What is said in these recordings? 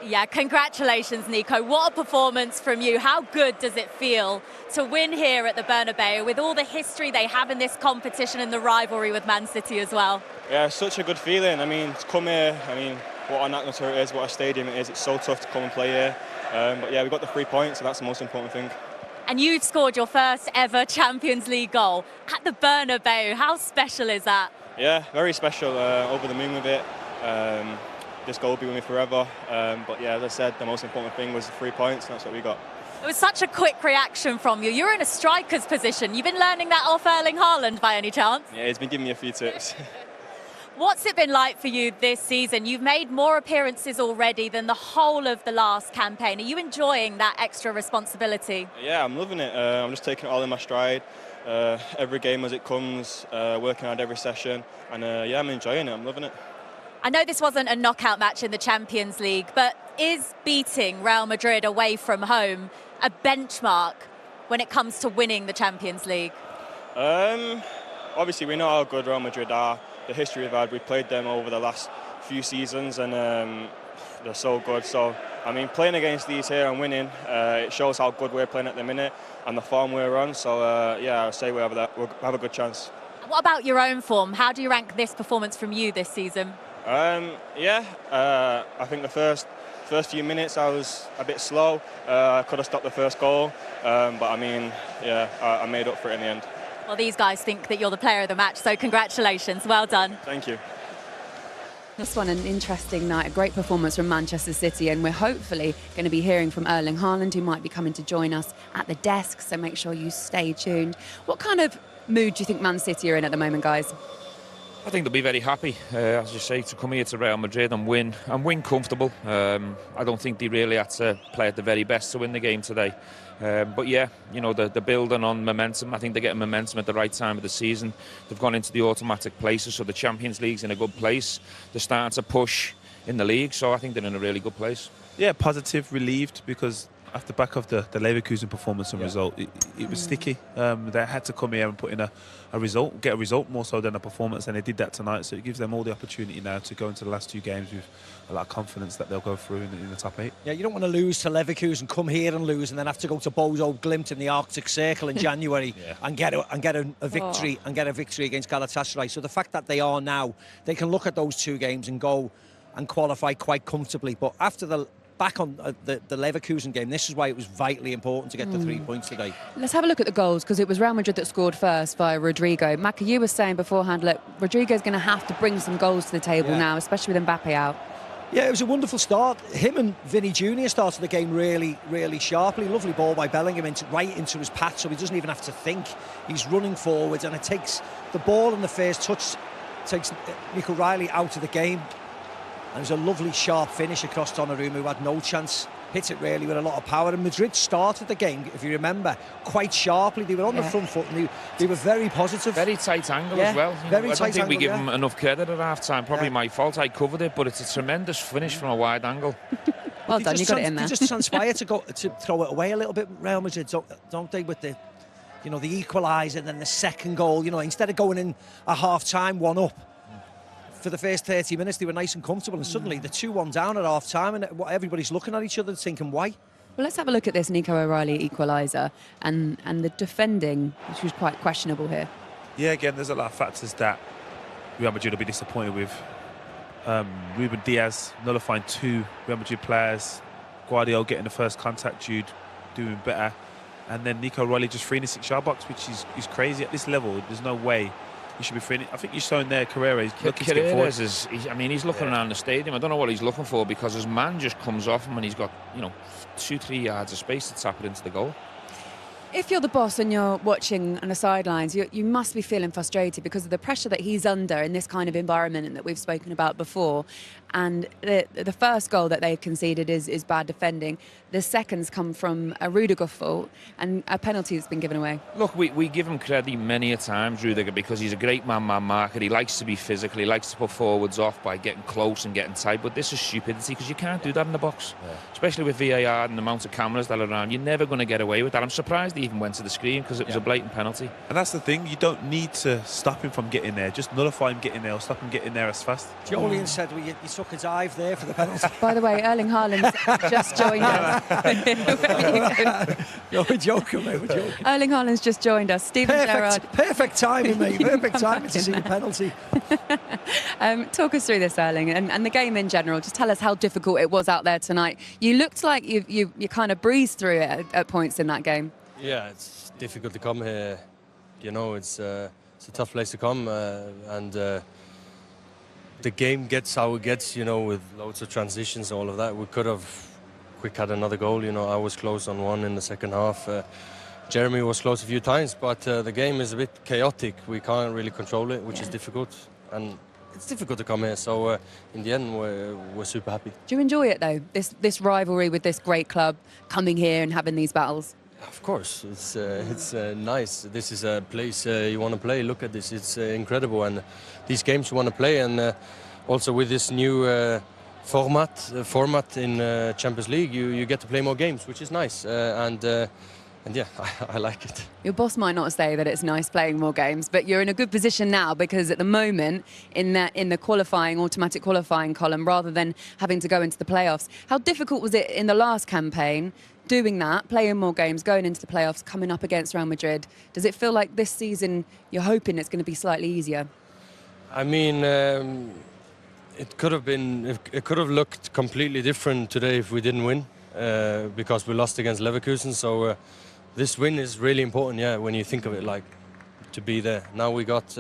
Yeah, congratulations, Nico. What a performance from you. How good does it feel to win here at the Bernabeu with all the history they have in this competition and the rivalry with Man City as well? Yeah, it's such a good feeling. I mean, to come here, what an atmosphere it is, what a stadium it is. It's so tough to come and play here. But yeah, we got the 3 points, so that's the most important thing. And you've scored your first ever Champions League goal at the Bernabeu. How special is that? Yeah, very special. Over the moon with it. This goal will be with me forever. But yeah, as I said, the most important thing was the 3 points, and that's what we got. It was such a quick reaction from you. You're in a striker's position. You've been learning that off Erling Haaland by any chance? Yeah, he's been giving me a few tips. What's it been like for you this season? You've made more appearances already than the whole of the last campaign. Are you enjoying that extra responsibility? Yeah, I'm loving it. I'm just taking it all in my stride. Every game as it comes, working hard every session. And yeah, I'm enjoying it. I'm loving it. I know this wasn't a knockout match in the Champions League, but is beating Real Madrid away from home a benchmark when it comes to winning the Champions League? Obviously, we know how good Real Madrid are. The history we've had, we've played them over the last few seasons, and they're so good. So, I mean, playing against these here and winning, it shows how good we're playing at the minute and the form we're on. So, yeah, I'll say we'll have a good chance. What about your own form? How do you rank this performance from you this season? I think the first few minutes I was a bit slow. I could have stopped the first goal, but I mean, yeah, I made up for it in the end. Well, these guys think that you're the player of the match, so congratulations. Well done. Thank you. This one, an interesting night, a great performance from Manchester City, and we're hopefully going to be hearing from Erling Haaland, who might be coming to join us at the desk, so make sure you stay tuned. What kind of mood do you think Man City are in at the moment, guys? I think they'll be very happy, as you say, to come here to Real Madrid and win comfortable. I don't think they really had to play at the very best to win the game today. But yeah, you know, they're building on momentum. I think they're getting momentum at the right time of the season. They've gone into the automatic places, so the Champions League's in a good place. They're starting to push in the league, so I think they're in a really good place. Yeah, positive, relieved, because off the back of the Leverkusen performance and result, it was sticky. They had to come here and put in a result, get a result more so than a performance, and they did that tonight. So it gives them all the opportunity now to go into the last two games with a lot of confidence that they'll go through in the top 8. Yeah, you don't want to lose to Leverkusen, come here and lose, and then have to go to Bodo Glimt in the Arctic Circle in January and get a victory against Galatasaray. So the fact that they are now, they can look at those two games and go and qualify quite comfortably. But after back on the Leverkusen game, this is why it was vitally important to get the 3 points today. Let's have a look at the goals, because it was Real Madrid that scored first via Rodrigo. Maka, you were saying beforehand, look, Rodrigo's going to have to bring some goals to the table now, especially with Mbappe out. Yeah, it was a wonderful start. Him and Vinny Jr. started the game really, really sharply. Lovely ball by Bellingham right into his path, so he doesn't even have to think. He's running forwards, and it takes the ball in the first touch, takes Nico Riley out of the game. And it was a lovely sharp finish across Donnarumma, who had no chance. Hit it really with a lot of power. And Madrid started the game, if you remember, quite sharply. They were on the front foot and they were very positive. Very tight angle as well. I don't think we give them enough credit at half-time. Probably my fault, I covered it, but it's a tremendous finish from a wide angle. Well done, you got it in there. They just transpire to throw it away a little bit, Real Madrid, don't they, with the equaliser and then the second goal. You know, instead of going in at half-time 1-up, for the first 30 minutes, they were nice and comfortable, and suddenly the 2-1 down at half-time, and everybody's looking at each other thinking, why? Well, let's have a look at this Nico O'Reilly equaliser and the defending, which was quite questionable here. Yeah, again, there's a lot of factors that Real Madrid will be disappointed with. Ruben Diaz nullifying 2 Real Madrid players, Guardiola getting the first contact, Jude doing better, and then Nico O'Reilly just freeing the 6-yard box, which is crazy. At this level, there's no way he should be freeing it. I think he's showing there Carrera. He's looking to get forward. He's looking around the stadium. I don't know what he's looking for, because his man just comes off him and he's got, 2-3 yards of space to tap it into the goal. If you're the boss and you're watching on the sidelines, you must be feeling frustrated because of the pressure that he's under in this kind of environment that we've spoken about before. And the first goal that they've conceded is bad defending. The seconds come from a Rudiger fault and a penalty that's been given away. Look, we give him credit many a times, Rudiger, because he's a great man-man marker. He likes to be physical. He likes to put forwards off by getting close and getting tight. But this is stupidity, because you can't do that in the box, especially with VAR and the amount of cameras that are around. You're never going to get away with that. I'm surprised they even went to the screen because it was a blatant penalty. And that's the thing, you don't need to stop him from getting there. Just nullify him getting there or stop him getting there as fast. Joleon said you took a dive there for the penalty. By the way, Erling Haaland's just joined us. No, we're joking, mate, we're joking. Erling Haaland's just joined us. Steven Gerrard. Perfect timing, mate. Perfect timing to see the penalty. Talk us through this, Erling, and the game in general. Just tell us how difficult it was out there tonight. You looked like you kind of breezed through it at points in that game. Yeah, it's difficult to come here. You know, it's a tough place to come, and the game gets how it gets. You know, with loads of transitions, all of that. We could have quick had another goal. You know, I was close on one in the second half. Jeremy was close a few times, but the game is a bit chaotic. We can't really control it, which is difficult, and it's difficult to come here. So in the end, we're super happy. Do you enjoy it though? This rivalry with this great club, coming here and having these battles. Of course, it's nice. This is a place you want to play. Look at this; it's incredible, and these games you want to play, and also with this new format in Champions League, you get to play more games, which is nice, and yeah, I like it. Your boss might not say that it's nice playing more games, but you're in a good position now because at the moment, in the automatic qualifying column, rather than having to go into the playoffs, how difficult was it in the last campaign, doing that, playing more games, going into the playoffs, coming up against Real Madrid? Does it feel like this season you're hoping it's going to be slightly easier? I mean, it could have looked completely different today if we didn't win, because we lost against Leverkusen. So this win is really important, yeah, when you think of it, like, to be there. Now we got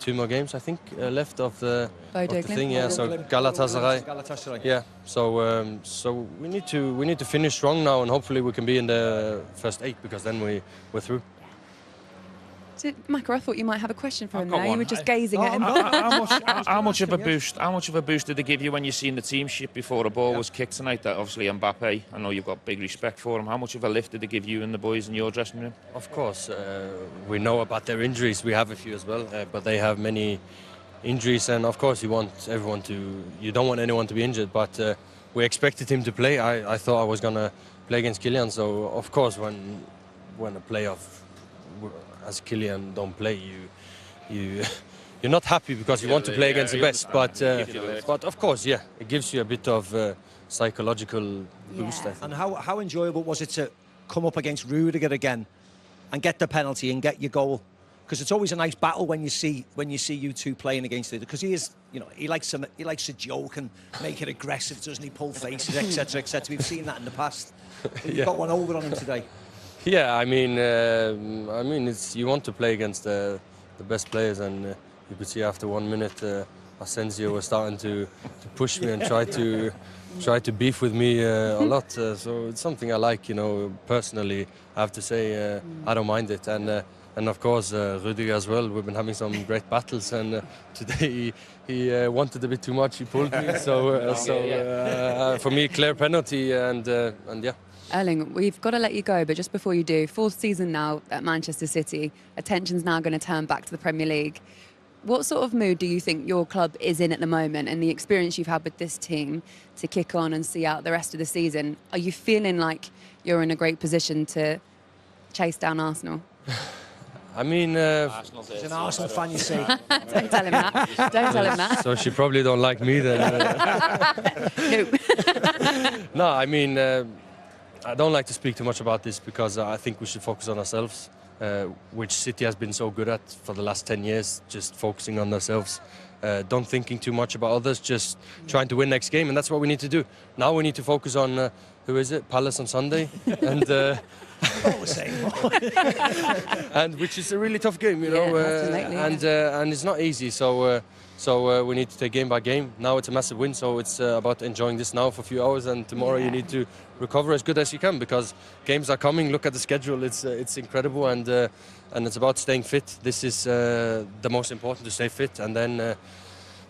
2 more games, I think, left of the thing. Yeah, so Galatasaray. Yeah, so we need to finish strong now, and hopefully we can be in the first 8, because then we're through. Micah, I thought you might have a question for him there. You were just gazing at him. How much of a boost did they give you when you seen the team sheet before a ball was kicked tonight? That obviously Mbappe, I know you've got big respect for him. How much of a lift did they give you and the boys in your dressing room? Of course, we know about their injuries. We have a few as well, but they have many injuries, and of course you don't want anyone to be injured, but we expected him to play. I thought I was gonna play against Kylian, so of course when a playoff as Kylian don't play, you're not happy because you want to play against the best. But of course, yeah, it gives you a bit of psychological boost. I think. And how enjoyable was it to come up against Rudiger again and get the penalty and get your goal? Because it's always a nice battle when you see you two playing against it. Because he is, you know, he likes to joke and make it aggressive, doesn't he? Pull faces, etc., etc. We've seen that in the past. You've got one over on him today. Yeah, I mean, it's you want to play against the best players, and you could see after 1 minute, Asensio was starting to push me and try to beef with me a lot. So it's something I like, you know. Personally, I have to say I don't mind it, and of course Rudiger as well. We've been having some great battles, and today he wanted a bit too much. He pulled me, so for me, clear penalty, and yeah. Erling, we've got to let you go, but just before you do, 4th season now at Manchester City, attention's now going to turn back to the Premier League. What sort of mood do you think your club is in at the moment, and the experience you've had with this team to kick on and see out the rest of the season? Are you feeling like you're in a great position to chase down Arsenal? I mean, he's an Arsenal fan, you see. Don't tell him that. Don't tell him that. So she probably don't like me then. No. No, I mean, I don't like to speak too much about this because I think we should focus on ourselves, which City has been so good at for the last 10 years, just focusing on ourselves. Don't thinking too much about others, just trying to win next game, and that's what we need to do. Now we need to focus on, who is it, Palace on Sunday, and and which is a really tough game, you know, and it's not easy. So we need to take game by game. Now it's a massive win, so it's about enjoying this now for a few hours, and tomorrow you need to recover as good as you can because games are coming. Look at the schedule; it's incredible, and it's about staying fit. This is the most important, to stay fit, and then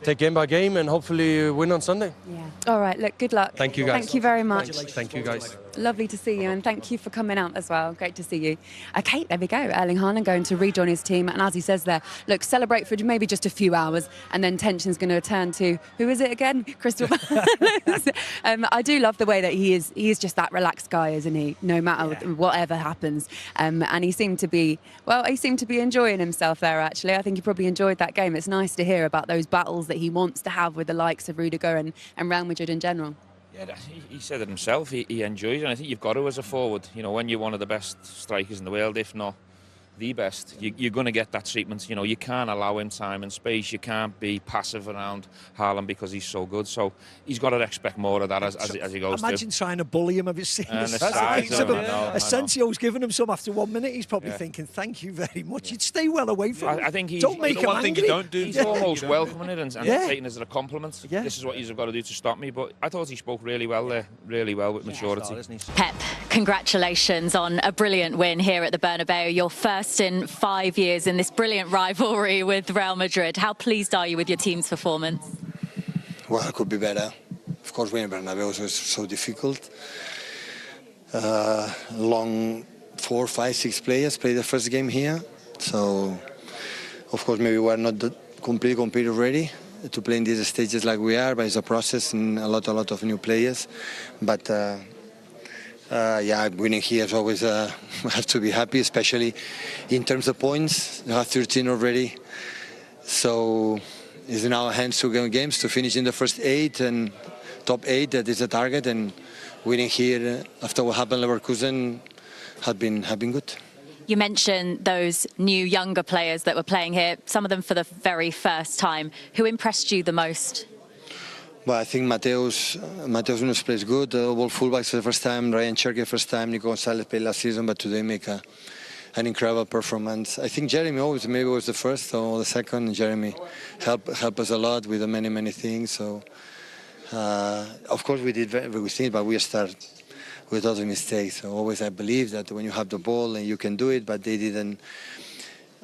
take game by game and hopefully win on Sunday. Yeah. All right. Look. Good luck. Thank you, guys. Thank you very much. Thank you, guys. Lovely to see you, and thank you for coming out as well. Great to see you. Okay, there we go. Erling Haaland going to rejoin his team, and as he says there, look, celebrate for maybe just a few hours, and then tension's going to return to, who is it again? Crystal Palace. I do love the way that he is just that relaxed guy, isn't he? No matter whatever happens. And he seemed to be enjoying himself there, actually. I think he probably enjoyed that game. It's nice to hear about those battles that he wants to have with the likes of Rudiger and Real Madrid in general. Yeah, he said it himself. He enjoys it, and I think you've got to as a forward. You know, when you're one of the best strikers in the world, if not the best, you're going to get that treatment. You know, you can't allow him time and space. You can't be passive around Haaland because he's so good. So he's got to expect more of that as he goes through. Imagine trying to bully him. Have you seen And the the size of him? of him. Asensio's giving him some after 1 minute. He's probably thinking, thank you very much. You'd stay well away from him. I think he's don't make him one thing angry. you don't do. He's almost welcoming it and taking it as a compliment. Yeah. This is what you've got to do to stop me. But I thought he spoke really well there, really well with maturity. Pep, congratulations on a brilliant win here at the Bernabeu. Your first in 5 years in this brilliant rivalry with Real Madrid. How pleased are you with your team's performance? Well, it could be better. Of course, winning Bernabeu was so difficult. Long 4, 5, 6 players played the first game here. So, of course, maybe we're not completely ready to play in these stages like we are, but it's a process and a lot of new players. But winning here is always we have to be happy, especially in terms of points. We have 13 already, so it's in our hands to go games to finish in the first 8 and top 8. That is the target, and winning here after what happened in Leverkusen have been good. You mentioned those new younger players that were playing here, some of them for the very first time. Who impressed you the most? Well, I think Mateus Nunes plays good. All fullbacks for the first time. Ryan Cherky first time. Nico Gonzalez played last season, but today make an incredible performance. I think Jeremy always maybe was the first or the second. Jeremy helped us a lot with many things. So of course we did very good things, but we start with other mistakes. So always I believe that when you have the ball and you can do it, but they didn't.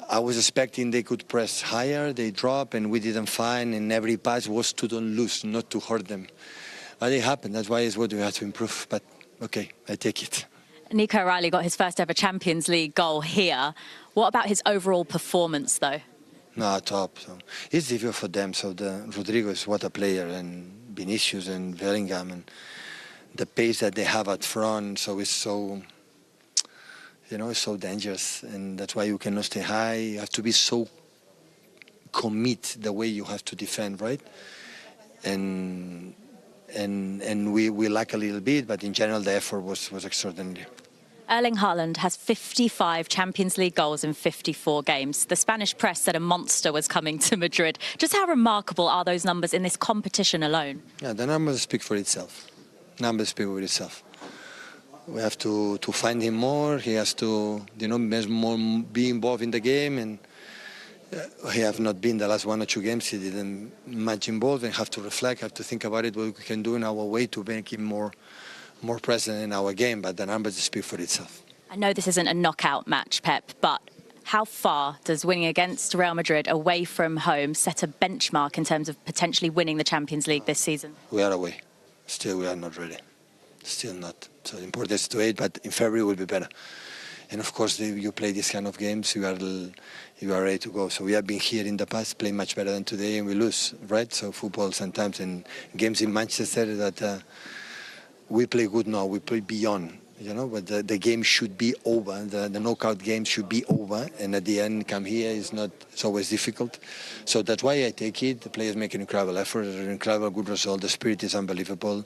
I was expecting they could press higher, they drop, and we didn't find, and every pass was to don't lose, not to hurt them. But it happened, that's why it's what we have to improve. But okay, I take it. Nico O'Reilly got his first ever Champions League goal here. What about his overall performance, though? No, top. So it's difficult for them. So Rodrigo is what a player, and Vinicius and Bellingham, and the pace that they have at front, so it's so... it's so dangerous, and that's why you cannot stay high. You have to be so commit the way you have to defend, right? And we lack a little bit, but in general the effort was extraordinary. Erling Haaland has 55 Champions League goals in 54 games. The Spanish press said a monster was coming to Madrid. Just how remarkable are those numbers in this competition alone? Yeah, the numbers speak for itself. Numbers speak for itself. We have to find him more. He has to, be involved in the game, and he have not been the last 1 or 2 games. He didn't much involved, and have to reflect, have to think about it, what we can do in our way to make him more present in our game. But the numbers speak for itself. I know this isn't a knockout match, Pep, but how far does winning against Real Madrid away from home set a benchmark in terms of potentially winning the Champions League this season? We are away. Still, we are not ready. Still not. So the important is to wait, but in February will be better. And of course, if you play these kind of games, you are ready to go. So we have been here in the past, playing much better than today, and we lose, right? So football sometimes, and games in Manchester that we play good now, we play beyond, but the game should be over. The knockout game should be over, and at the end, come here is not. It's always difficult. So that's why I take it. The players make an incredible effort, an incredible good result. The spirit is unbelievable,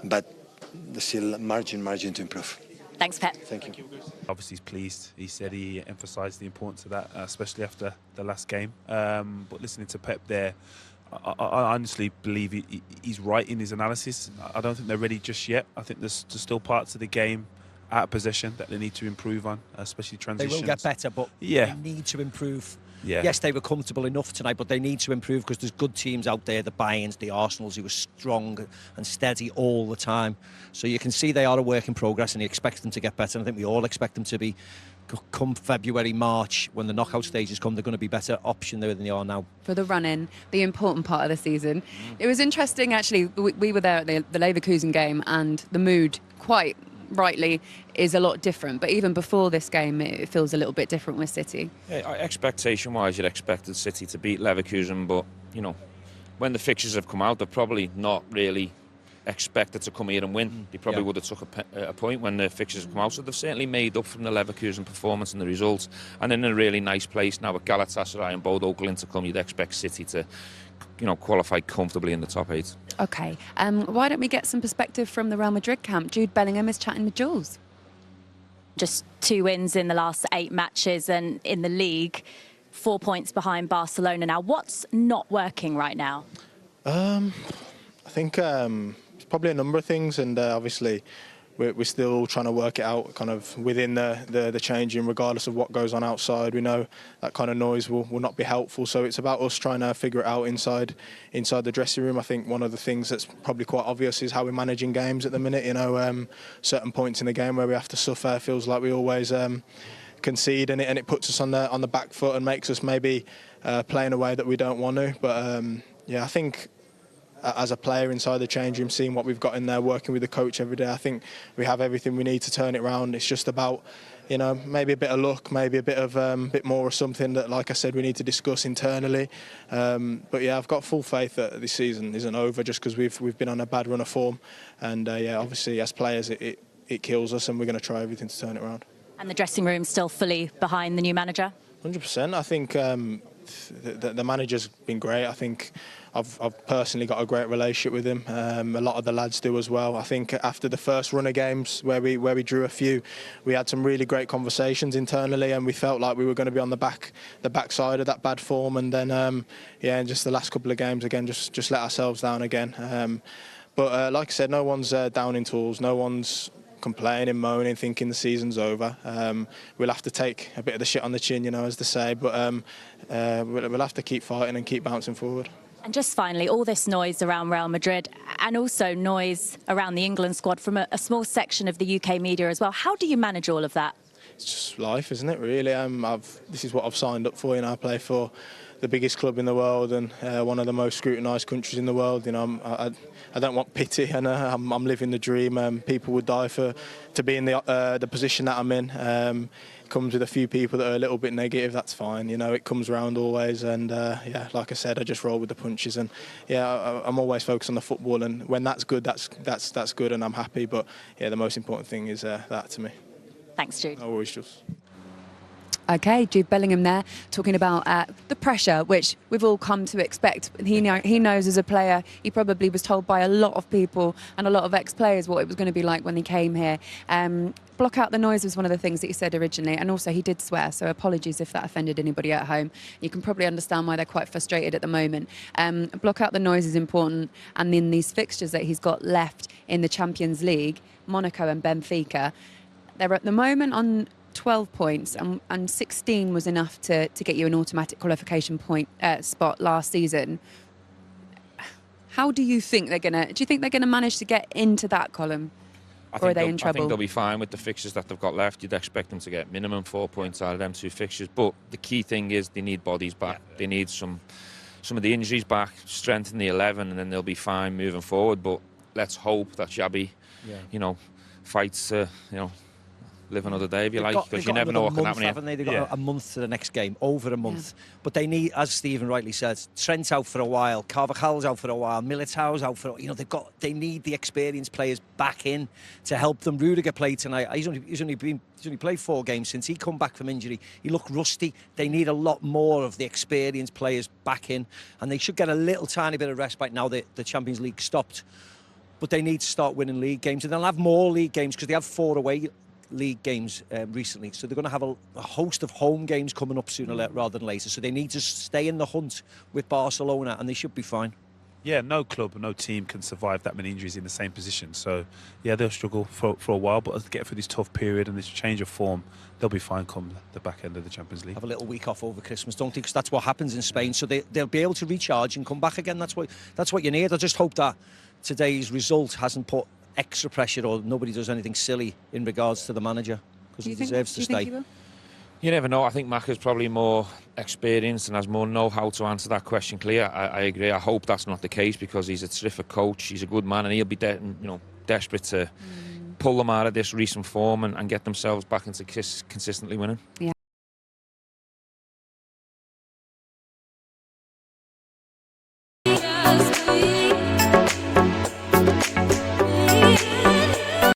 but there's still margin to improve. Thanks, Pep. Thank you. Obviously, he's pleased. He said he emphasised the importance of that, especially after the last game. But listening to Pep there, I honestly believe he's right in his analysis. I don't think they're ready just yet. I think there's still parts of the game out of possession that they need to improve on, especially transitions. They will get better, but they need to improve. Yeah. Yes, they were comfortable enough tonight, but they need to improve because there's good teams out there, the Bayerns, the Arsenals, who were strong and steady all the time. So you can see they are a work in progress, and he expects them to get better. And I think we all expect them to be, come February, March, when the knockout stages come, they're going to be better option there than they are now. For the run-in, the important part of the season. It was interesting, actually. We were there at the Leverkusen game, and the mood quite rightly is a lot different. But even before this game, it feels a little bit different with City. Yeah, expectation-wise, you'd expected City to beat Leverkusen, but, you know, when the fixtures have come out, they're probably not really expected to come here and win. They probably would have took a point when the fixtures have come out. So they've certainly made up from the Leverkusen performance and the results. And in a really nice place now with Galatasaray and Bodo Glimt to come, you'd expect City to, you know, qualify comfortably in the top 8. OK, why don't we get some perspective from the Real Madrid camp? Jude Bellingham is chatting with Jules. Just 2 wins in the last 8 matches, and in the league, 4 points behind Barcelona now. What's not working right now? I think it's probably a number of things, and obviously we're still trying to work it out kind of within the changing, regardless of what goes on outside. We know that kind of noise will not be helpful, so it's about us trying to figure it out inside the dressing room. I think one of the things that's probably quite obvious is how we're managing games at the minute. You know, certain points in the game where we have to suffer, feels like we always concede, and it puts us on the back foot and makes us maybe play in a way that we don't want to. But yeah, I think as a player inside the change room, seeing what we've got in there, working with the coach every day, I think we have everything we need to turn it around. It's just about, you know, maybe a bit of luck, maybe a bit of bit more of something that, like I said, we need to discuss internally. But yeah, I've got full faith that this season isn't over just because we've been on a bad run of form, and yeah, obviously as players it kills us, and we're going to try everything to turn it around. And the dressing room still fully behind the new manager? 100%. I think the manager's been great. I think I've personally got a great relationship with him. A lot of the lads do as well. I think after the first run of games where we drew a few, we had some really great conversations internally, and we felt like we were going to be on the back side of that bad form. And then yeah, in just the last couple of games again, just let ourselves down again. But like I said, no one's down in tools. No one's complaining, moaning, thinking the season's over. We'll have to take a bit of the shit on the chin, you know, as they say, but we'll have to keep fighting and keep bouncing forward. And just finally, all this noise around Real Madrid and also noise around the England squad from a small section of the UK media as well. How do you manage all of that? It's just life, isn't it, really? This is what I've signed up for. You know, I play for the biggest club in the world and one of the most scrutinised countries in the world. You know, I don't want pity, and I'm living the dream. People would die to be in the position that I'm in. It comes with a few people that are a little bit negative. That's fine. You know, it comes around always. And yeah, like I said, I just roll with the punches. And yeah, I'm always focused on the football. And when that's good, that's good, and I'm happy. But yeah, the most important thing is that to me. Thanks, Jude. No worries, Jules. OK, Jude Bellingham there talking about the pressure, which we've all come to expect. He knows as a player, he probably was told by a lot of people and a lot of ex-players what it was going to be like when he came here. Block out the noise was one of the things that he said originally, and also he did swear, so apologies if that offended anybody at home. You can probably understand why they're quite frustrated at the moment. Block out the noise is important, and in these fixtures that he's got left in the Champions League, Monaco and Benfica, they're at the moment on 12 points, and 16 was enough to get you an automatic qualification point spot last season. How do you think they're gonna? Do you think they're gonna manage to get into that column, or are they in trouble? I think they'll be fine with the fixtures that they've got left. You'd expect them to get minimum 4 points out of them 2 fixtures, but the key thing is they need bodies back. Yeah. They need some of the injuries back, strengthen the 11, and then they'll be fine moving forward. But let's hope that Xabi, you know, fights, you know, live another day if you like, because you never know what can happen here. Haven't they? They've got a month to the next game, over a month. Yeah. But they need, as Stephen rightly says, Trent's out for a while, Carvajal's out for a while, Militao's out for, you know, they need the experienced players back in to help them. Rudiger played tonight. He's only played 4 games since he come back from injury. He looked rusty. They need a lot more of the experienced players back in, and they should get a little tiny bit of respite now that the Champions League stopped. But they need to start winning league games, and they'll have more league games because they have 4 away league games recently, so they're going to have a host of home games coming up sooner rather than later, so they need to stay in the hunt with Barcelona, and they should be fine. Yeah, no club, no team can survive that many injuries in the same position, so yeah, they'll struggle for a while, but as they get through this tough period and this change of form, they'll be fine come the back end of the Champions League. Have a little week off over Christmas, don't they? Because that's what happens in Spain, so they'll be able to recharge and come back again. That's what you need. I just hope that today's result hasn't put extra pressure, or nobody does anything silly in regards to the manager, because he deserves to stay. You never know. I think Macca's probably more experienced and has more know-how to answer that question clear. I agree. I hope that's not the case, because he's a terrific coach. He's a good man, and he'll be desperate to pull them out of this recent form and get themselves back into consistently winning. Yeah.